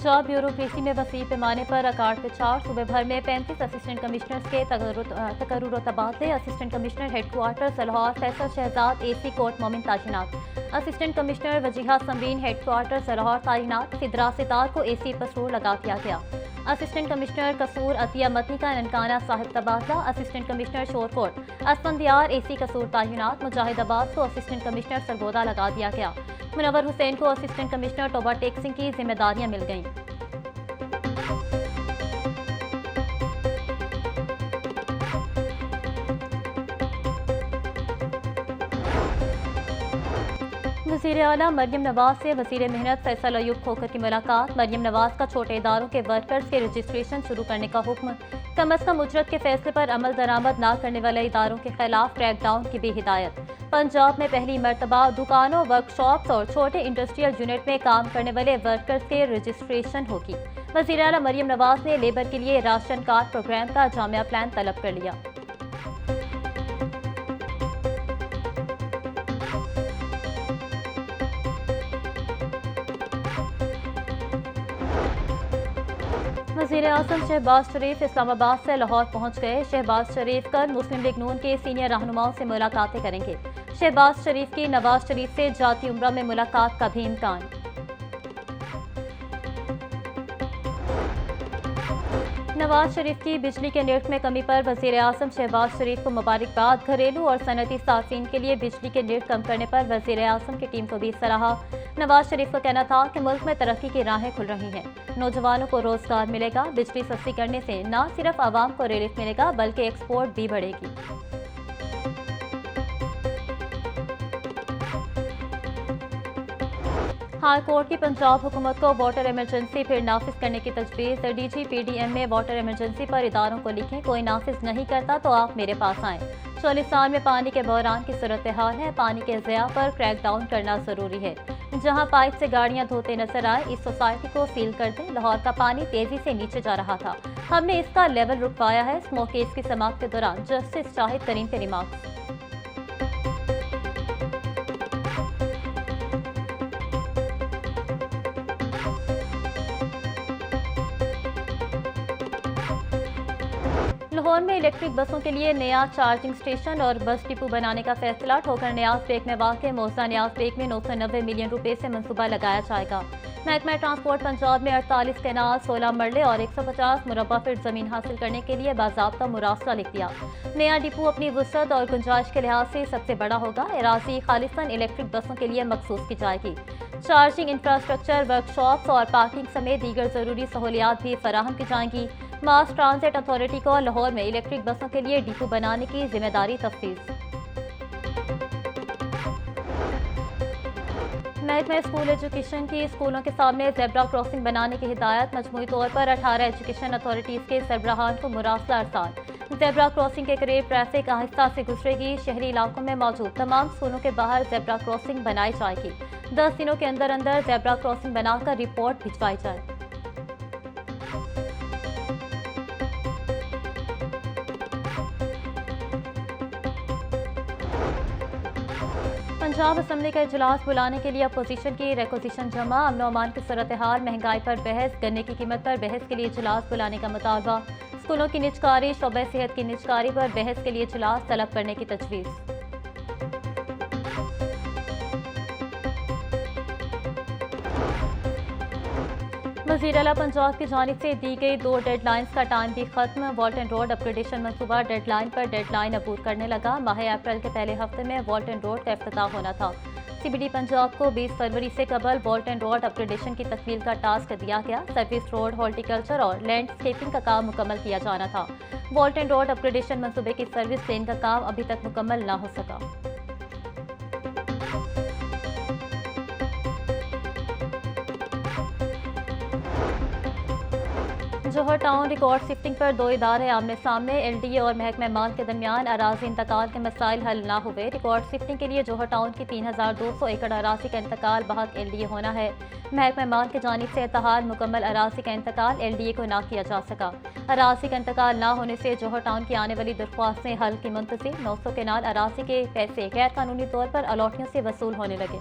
Punjab bureaucracy में वसी पैमाने पर अकार्ड पिछाड़। सूबे भर में 35 असिस्टेंट कमिश्नर्स के तकर्रुर तबादले। Assistant commissioner headquarter Lahore Faisal Shahzad AC Kot Momin ताइनात। Assistant commissioner Wajiha Samreen headquarter Lahore ताइनात। सिदरा सितार को AC पसरूर लगा दिया गया। असिस्टेंट कमिश्नर कसूर अतिया मतनी का ननकाना साहिब तबादला। Assistant commissioner Shorkot Asfandyar AC कसूर ताइनात। मुजाहिदाबाद को असिस्टेंट कमिश्नर सरगोदा लगा दिया गया। मुनव्वर हुसैन को असिस्टेंट कमिश्नर टोबा टेक्सिंग की जिम्मेदारियां मिल गईं। वज़ीर आला मरियम नवाज से वज़ीर मेहनत फैसल अयूब खोखर की मुलाकात। मरियम नवाज का छोटे इदारों के वर्कर्स के रजिस्ट्रेशन शुरू करने का हुक्म। कम अज़ कम उजरत के फैसले पर अमल दरामद न करने वाले इदारों के खिलाफ क्रैकडाउन की भी हिदायत। पंजाब में पहली मरतबा दुकानों, वर्कशॉप्स और छोटे इंडस्ट्रियल यूनिट में काम करने वाले वर्कर्स के रजिस्ट्रेशन होगी। वज़ीर आला मरियम नवाज ने लेबर के लिए राशन कार्ड प्रोग्राम का जामिया प्लान तलब कर लिया। वज़ीर आज़म शहबाज शरीफ इस्लामाबाद से लाहौर पहुँच गए। शहबाज शरीफ कल मुस्लिम लीग नून के सीनियर रहनुमाओं से मुलाकातें करेंगे। शहबाज शरीफ की नवाज शरीफ से जाती उम्रा में मुलाकात का भी इम्कान। नवाज शरीफ की बिजली के नेट में कमी पर वज़ीर आज़म शहबाज शरीफ को मुबारकबाद। घरेलू और सनती सार्फिन के लिए बिजली के नेट कम करने पर वज़ीर आज़म की टीम को भी सराहा। नवाज शरीफ का कहना था कि मुल्क में तरक्की की राहें खुल रही हैं, नौजवानों को रोजगार मिलेगा। बिजली सस्ती करने से न सिर्फ आवाम को रिलीफ मिलेगा बल्कि एक्सपोर्ट भी बढ़ेगी। हाई कोर्ट की पंजाब हुकूमत को वाटर इमरजेंसी फिर नाफिज करने की तजवीज़। DG PDM में वाटर इमरजेंसी पर इदारों को लिखें, कोई नाफिज नहीं करता तो आप मेरे पास आएँ। चौलिस्तान में पानी के बहरान की सूरत हाल है। पानी के ज़या पर क्रैकडाउन करना ज़रूरी है। जहां पाइप से गाड़ियां धोते नजर आए, इस सोसाइटी को सील कर दें। लाहौर का पानी तेजी से नीचे जा रहा था, हमने इसका लेवल रुकवाया है। स्मोक केस की समाप्त के दौरान जस्टिस शाहिद करीम के रिमार्क्स। लाहौर में इलेक्ट्रिक बसों के लिए नया चार्जिंग स्टेशन और बस डिपो बनाने का फैसला। ठोकर न्याज बेग में वाक़ मौजा न्याज बेग में 990 मिलियन रुपए से मंसूबा लगाया जाएगा। महकमा ट्रांसपोर्ट पंजाब में 48 कैनाल, 16 मरले और 150 मुरबा फीट जमीन हासिल करने के लिए बाज़ाब्ता मुरासला लिख दिया। नया डिपो अपनी वसअत और गुंजाइश के लिहाज से सबसे बड़ा होगा। एराजी खालिसन इलेक्ट्रिक बसों के लिए मखसूस की जाएगी। चार्जिंग इंफ्रास्ट्रक्चर, वर्कशॉप्स और पार्किंग समेत दीगर ज़रूरी सहूलियात भी फराहम की जाएंगी। मास ट्रांजिट अथॉरिटी को लाहौर में इलेक्ट्रिक बसों के लिए डिपो बनाने की जिम्मेदारी तफवीज़। महकमा स्कूल एजुकेशन की स्कूलों के सामने ज़ेब्रा क्रॉसिंग बनाने की हिदायत। मजमूई तौर पर 18 एजुकेशन अथॉरिटीज़ के सरबराहान को मुरासला अरसाल। ज़ेब्रा क्रॉसिंग के करीब ट्रैफिक आहिस्ता से गुजरेगी। शहरी इलाकों में मौजूद तमाम स्कूलों के बाहर ज़ेब्रा क्रॉसिंग बनाई जाएगी। 10 दिनों के अंदर अंदर ज़ेब्रा क्रॉसिंग बनाकर रिपोर्ट भिजवाई जाए। पंजाब असम्बली का इजलास बुलाने के लिए अपोजिशन की रिक्वेजिशन जमा। अमन और अमान की सूरत हाल, महंगाई पर बहस, गन्ने की कीमत पर बहस के लिए इजलास बुलाने का मुतालबा। स्कूलों की निजकारी, शोबे सेहत की निजकारी पर बहस के लिए इजलास तलब करने की तजवीज़। वज़ीर आला पंजाब की जानिब से दी गई 2 डेडलाइंस का टाइम भी खत्म। वॉल्टन रोड अपग्रेडेशन मनसूबा डेडलाइन पर डेडलाइन अबूर करने लगा। माह अप्रैल के पहले हफ्ते में वॉल्टन रोड का इफ्तिताह होना था। CBD पंजाब को 20 फरवरी से कबल वॉल्टन रोड अपग्रेडेशन की तकमील का टास्क दिया गया। सर्विस रोड, हॉर्टिकल्चर और लैंडस्केपिंग का काम मुकम्मल किया जाना था। वॉल्टन रोड अपग्रेडेशन मनसूबे की सर्विस लेन का काम अभी तक मुकम्मल न हो सका। जौहर टाउन रिकॉर्ड शिफ्टिंग पर 2 इदारे आमने सामने। LDA और महकमा माल के दरमियान अराजी इंतकाल के मसाइल हल न हुए। रिकॉर्ड शिफ्टिंग के लिए जौहर टाउन की 3200 एकड़ अराजी का इंतकाल बहक LDA होना है। महकमा माल की जानिब से एतहाल मुकम्मल अराजी का इंतकाल LDA को न किया जा सका। अराजी का इंतकाल न होने से जौहर टाउन की आने वाली दरख्वास्तें हल की मुंतज़िर। 900 केनाल अराजी के पैसे गैर कानूनी तौर पर अलॉटियों से वसूल होने लगे।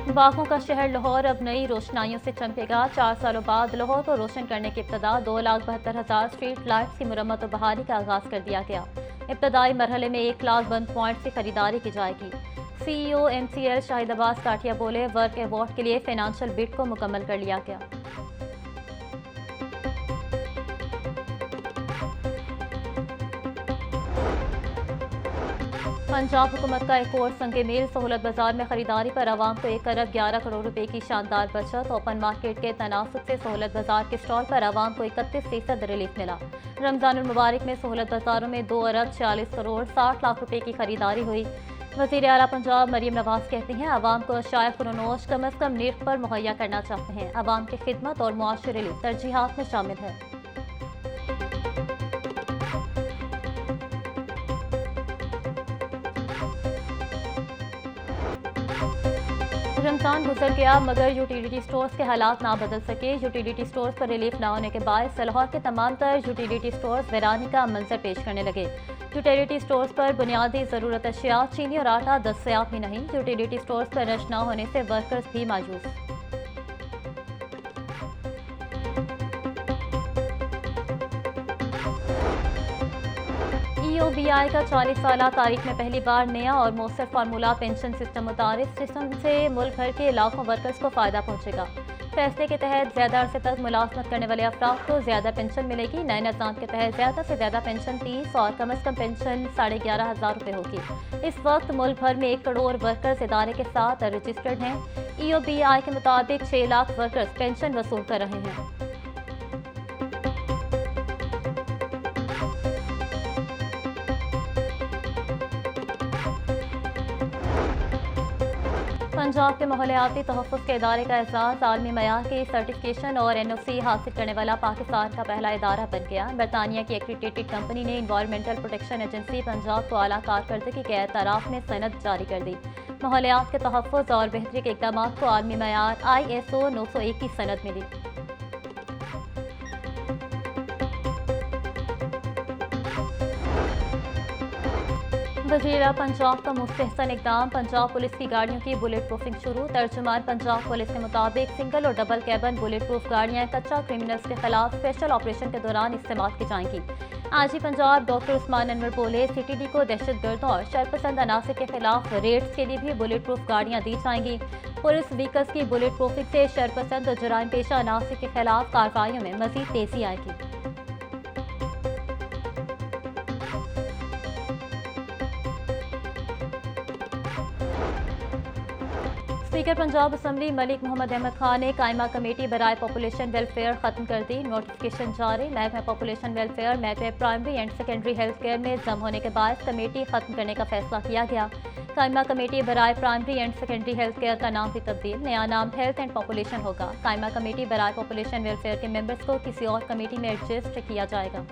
बागों का शहर लाहौर अब नई रोशनाइयों से चमकेगा। 4 सालों बाद लाहौर को रोशन करने की इब्तदा 2,72,000 स्ट्रीट लाइट्स की मुरम्मत और बहाली का आगाज कर दिया गया। इब्तदाई मरहले में 1 लाख बंद पॉइंट से खरीदारी की जाएगी। CEO MCL शाहिद अब्बास काठिया बोले, वर्क अवार्ड के लिए फाइनेंशियल बिड को मुकम्मल कर लिया गया। पंजाब हुकूमत का एक और संगे मेल, सहूलत बाजार में खरीदारी पर आवाम को 1 अरब 11 करोड़ रुपए की शानदार बचत। ओपन मार्केट के तनासुब से सहूलत बाजार के स्टॉल पर आवाम को 31% रिलीफ मिला। रमजानुल मुबारक में सहूलत बाजारों में 2 अरब 46 करोड़ 60 लाख रुपए की खरीदारी हुई। वज़ीर आला पंजाब मरीम नवाज कहती हैं, आवाम को अशाया खुनोश कम अज़ कम निर्ख पर मुहैया करना चाहते हैं। आवाम की खिदमत और मुआशी रिलीफ तरजीहात में शामिल है। रमजान गुजर गया मगर यूटिलिटी स्टोर्स के हालात ना बदल सके। यूटिलिटी स्टोर्स पर रिलीफ ना होने के बाद लाहौर के तमाम तर यूटिलिटी स्टोर्स वीरानी का मंजर पेश करने लगे। यूटिलिटी स्टोर्स पर बुनियादी ज़रूरत अशिया चीनी और आटा दस्तयाब ही नहीं। यूटिलिटी स्टोर्स पर रश ना होने से वर्कर्स भी मायूस। EOBI का 40 साल तारीख में पहली बार नया और मौसर फार्मूला पेंशन सिस्टम मुतारिफ। सिस्टम से मुल्क भर के लाखों वर्कर्स को फ़ायदा पहुंचेगा। फैसले के तहत ज़्यादा अरसे तक मुलाजमत करने वाले अफराद को ज़्यादा पेंशन मिलेगी। नए निज़ाम के तहत ज़्यादा से ज़्यादा पेंशन 30 और कम अज़ कम पेंशन 11,500 रुपये होगी। इस वक्त मुल्क भर में 1 करोड़ वर्कर्स इदारे के साथ रजिस्टर्ड हैं। EOBI के मुताबिक 6 लाख वर्कर्स पेंशन वसूल कर रहे हैं। पंजाब के माहौलियाती तहफ़्फ़ुज़ के इदारे का एजाज़ आलमी मयार की सर्टिफिकेशन और NOC हासिल करने वाला पाकिस्तान का पहला इदारा बन गया। बरतानिया की एक्रीडेटेड कंपनी ने इन्वायरमेंटल प्रोटेक्शन एजेंसी पंजाब को आला कारकर्दगी के एतराफ़ में सनद जारी कर दी। माहौलियात के तहफ़्फ़ुज़ और बेहतरी के इक़दामात को आलमी मयार ISO 901 की सनद मिली। वज़ीर पंजाब का मुस्तहसन इक़दाम, पंजाब पुलिस की गाड़ियों की बुलेट प्रूफिंग शुरू। तर्जुमान पंजाब पुलिस के मुताबिक सिंगल और डबल कैबन बुलेट प्रूफ गाड़ियाँ कच्चा क्रिमिनल्स के खिलाफ स्पेशल ऑपरेशन के दौरान इस्तेमाल की जाएंगी। आजी पंजाब डॉक्टर उस्मान अनवर बोले, CTD को दहशतगर्दों और शरपसंद अनासर के खिलाफ रेड्स के लिए भी बुलेट प्रूफ गाड़ियाँ दी जाएंगी। पुलिस व्हीकल्स की बुलेट प्रूफिंग से शरपसंद और जराइम पेशा अनासर के खिलाफ कार्रवाइयों में मज़ीद तेज़ी आएगी। स्पीकर पंजाब असम्बली मलिक मोहम्मद अहमद खान ने कायमा कमेटी बराए पॉपुलेशन वेलफेयर खत्म कर दी। नोटिफिकेशन जारी। महकमा पॉपुलेशन वेलफेयर महकमे primary and secondary health care में जम होने के बाद कमेटी खत्म करने का फैसला किया गया। कायमा कमेटी बराए primary and secondary health care का नाम भी तब्दील। नया नाम हेल्थ एंड पॉपुलेशन होगा। कायमा कमेटी बराए पॉपुलेशन वेलफेयर के मेंबर्स को किसी और कमेटी में एडजस्ट किया जाएगा।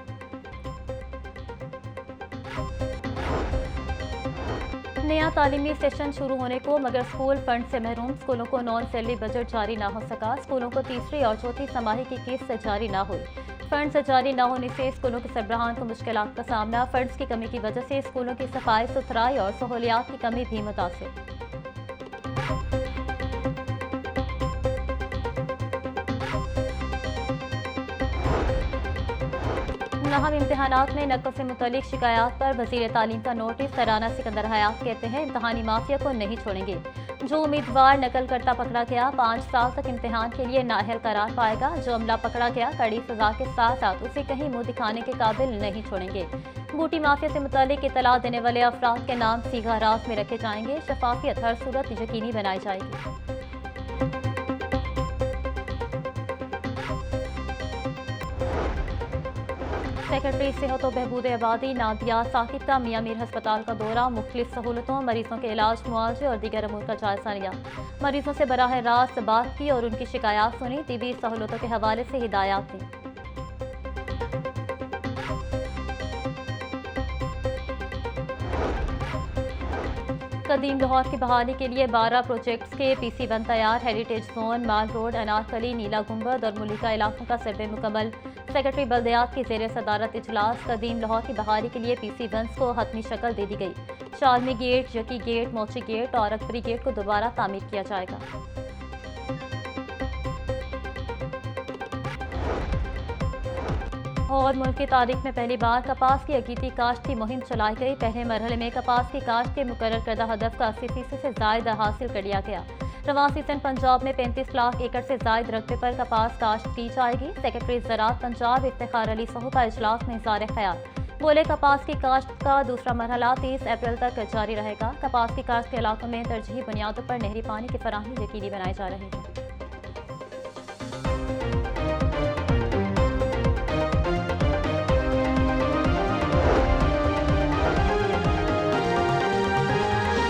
नया तालीमी सेशन शुरू होने को मगर स्कूल फंड से महरूम। स्कूलों को नॉन सैलरी बजट जारी ना हो सका। स्कूलों को तीसरी और चौथी समाही की किस्त जारी ना हुई। फंड से जारी ना होने से स्कूलों के सरबराहान को मुश्किलात का सामना। फंड्स की कमी की वजह से स्कूलों की सफाई सुथराई और सहूलियात की कमी भी मुतासिर। नाहम इम्तहानात में नक़ल से मुतल्लिक शिकायत पर वज़ीर तालीम का नोटिस। राना सिकंदर हयात कहते हैं, इम्तहानी माफिया को नहीं छोड़ेंगे। जो उम्मीदवार नकल करता पकड़ा गया 5 साल तक इम्तहान के लिए नाअहल करार पाएगा। जो अमला पकड़ा गया कड़ी सजा के साथ साथ उसे कहीं मुंह दिखाने के काबिल नहीं छोड़ेंगे। बूटी माफिया से मुतल्लिक इतला देने वाले अफराद के नाम सीधा राज में रखे जाएंगे। शफाफियत हर सूरत यकीनी बनाई जाएगी। सेक्रेटरी सेहत और बहबूद आबादी नादिया साकिब का मियां मीर हस्पताल का दौरा। मुख्तलिफ सहूलतों, मरीजों के इलाज, मुआवजे और दीगर अमूर का जायजा लिया। मरीजों से बराह रास्त बात की और उनकी शिकायत सुनी। तिबी सहूलतों के हवाले से हिदायत दी। कदीम लाहौर की बहाली के लिए 12 प्रोजेक्ट्स के PC1 तैयार। हेरिटेज जोन, माल रोड, अनारकली, नीला गुंबद और मुलिका इलाकों का सर्वे मुकम्मल। सेक्रेटरी बल्दियात की ज़ेर सदारत इजलास। कदीम लाहौर की बहाली के लिए PC1 को हतमी शक्ल दे दी गई। शालमी गेट, जकी गेट, मोची गेट और अकबरी गेट को दोबारा तामीर किया जाएगा। और मुल्क की तारीख में पहली बार कपास की अकीती काश्त की मुहिम चलाई गई। पहले मरहले में कपास की काश्त के मुकर्रर करदा हदफ का 80% से ज़ायद हासिल कर लिया गया। रवां सीजन पंजाब में 35 लाख एकड़ से ज़ायद रकबे पर कपास काश्त की जाएगी। सेक्रेटरी ज़राअत पंजाब इफ्तिखार अली सहू का इजलास में इज़हार ख्याल। बोले, कपास की काश्त का दूसरा मरहला 30 अप्रैल तक जारी रहेगा। कपास की काश्त के इलाकों में तरजीही बुनियादों पर नहरी पानी की फराहमी यकीनी बनाई जा रही है।